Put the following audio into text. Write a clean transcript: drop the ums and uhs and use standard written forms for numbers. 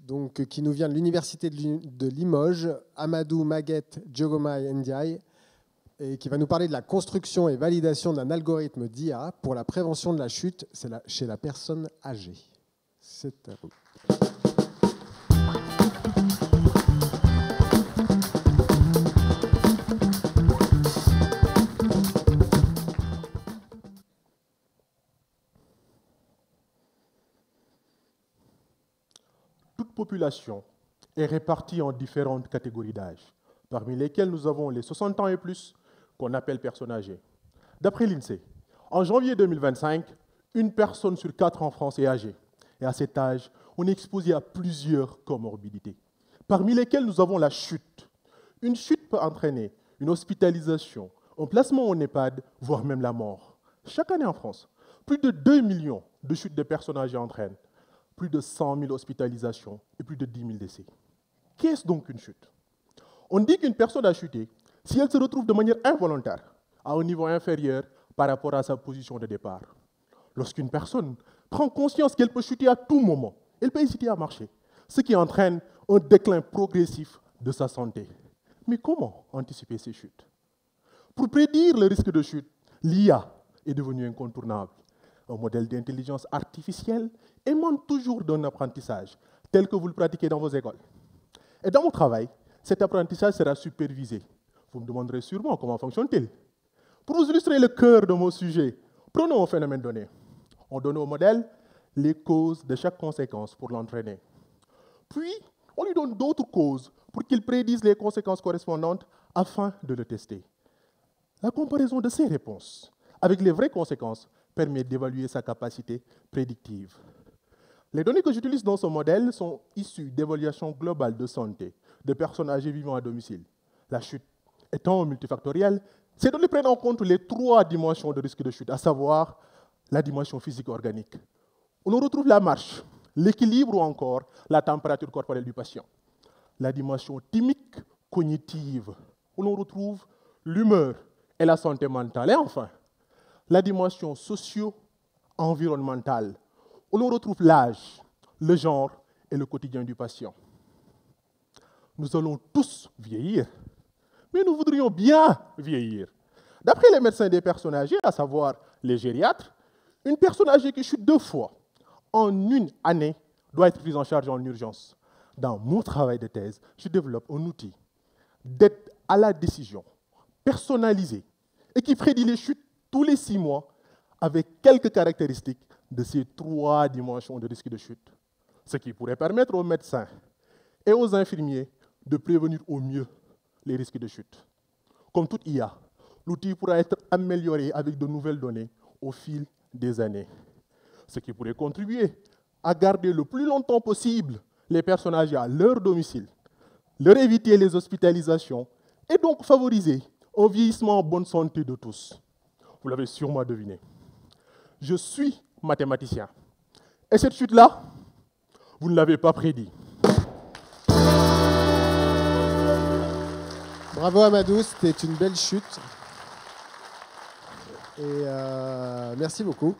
donc, qui nous vient de l'Université de Limoges, Amadou Maguette Djogomai Ndiaye, et qui va nous parler de la construction et validation d'un algorithme d'IA pour la prévention de la chute chez la personne âgée. C'est à vous. Toute population est répartie en différentes catégories d'âge, parmi lesquelles nous avons les 60 ans et plus, qu'on appelle personnes âgées. D'après l'INSEE, en janvier 2025, une personne sur 4 en France est âgée. Et à cet âge, on est exposé à plusieurs comorbidités, parmi lesquelles nous avons la chute. Une chute peut entraîner une hospitalisation, un placement en EHPAD, voire même la mort. Chaque année en France, plus de 2 millions de chutes de personnes âgées entraînent plus de 100 000 hospitalisations et plus de 10 000 décès. Qu'est-ce donc une chute? On dit qu'une personne a chuté si elle se retrouve de manière involontaire à un niveau inférieur par rapport à sa position de départ. Lorsqu'une personne prend conscience qu'elle peut chuter à tout moment, elle peut hésiter à marcher, ce qui entraîne un déclin progressif de sa santé. Mais comment anticiper ces chutes? Pour prédire le risque de chute, l'IA est devenue incontournable. Un modèle d'intelligence artificielle émane toujours d'un apprentissage, tel que vous le pratiquez dans vos écoles. Et dans mon travail, cet apprentissage sera supervisé. Vous me demanderez sûrement comment fonctionne-t-il. Pour vous illustrer le cœur de mon sujet, prenons un phénomène donné. On donne au modèle les causes de chaque conséquence pour l'entraîner. Puis, on lui donne d'autres causes pour qu'il prédise les conséquences correspondantes afin de le tester. La comparaison de ces réponses avec les vraies conséquences permet d'évaluer sa capacité prédictive. Les données que j'utilise dans ce modèle sont issues d'évaluations globales de santé de personnes âgées vivant à domicile. La chute étant multifactorielle, ces données prennent en compte les 3 dimensions de risque de chute, à savoir la dimension physique organique. On retrouve la marche, l'équilibre ou encore la température corporelle du patient. La dimension thymique cognitive, où l'on retrouve l'humeur et la santé mentale. Et enfin, la dimension socio-environnementale, où l'on retrouve l'âge, le genre et le quotidien du patient. Nous allons tous vieillir, mais nous voudrions bien vieillir. D'après les médecins des personnes âgées, à savoir les gériatres, une personne âgée qui chute 2 fois en une année doit être prise en charge en urgence. Dans mon travail de thèse, je développe un outil d'aide à la décision personnalisé et qui prédit les chutes tous les 6 mois avec quelques caractéristiques de ces 3 dimensions de risque de chute, ce qui pourrait permettre aux médecins et aux infirmiers de prévenir au mieux les risques de chute. Comme toute IA, l'outil pourra être amélioré avec de nouvelles données au fil des années, ce qui pourrait contribuer à garder le plus longtemps possible les personnes âgées à leur domicile, leur éviter les hospitalisations et donc favoriser un vieillissement en bonne santé de tous. Vous l'avez sûrement deviné. Je suis mathématicien. Et cette chute-là, vous ne l'avez pas prédit. Bravo Amadou, c'était une belle chute. Et merci beaucoup.